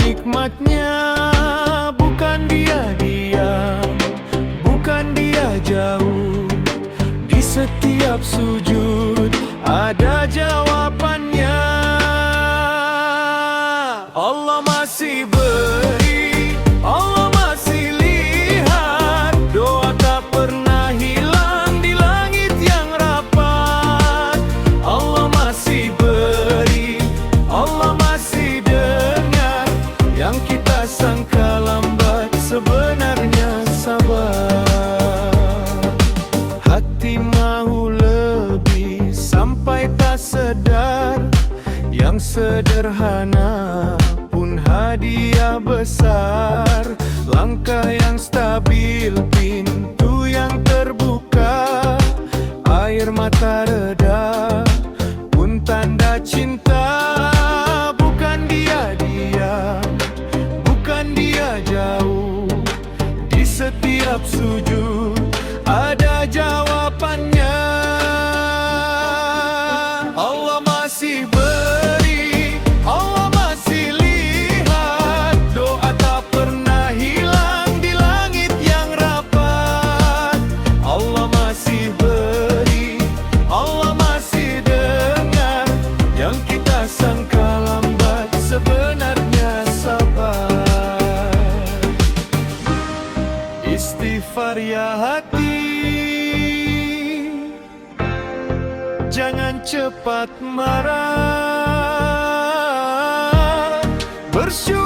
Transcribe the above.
nikmatnya. Bukan dia diam, bukan dia jauh. Di setiap sujud ada jawabannya. Allah masih beri, Allah masih lihat. Doa tak pernah hilang di langit yang rapat. Allah masih beri, Allah masih dengar. Yang kita sangka lambat sebenarnya sabar. Hati mahu lebih sampai tak sedar. Yang sederhana pun hadiah besar. Langkah yang stabil, pintu yang terbuka. Air mata reda pun tanda cinta. Bukan dia diam, bukan dia jauh. Di setiap sujud ada jawabannya. Allah masih beri, Allah masih lihat. Doa tak pernah hilang di langit yang rapat. Allah masih beri, Allah masih dengar. Yang kita sangka lambat sebenarnya sabar. Istighfar ya hati, jangan cepat marah. Bersyukur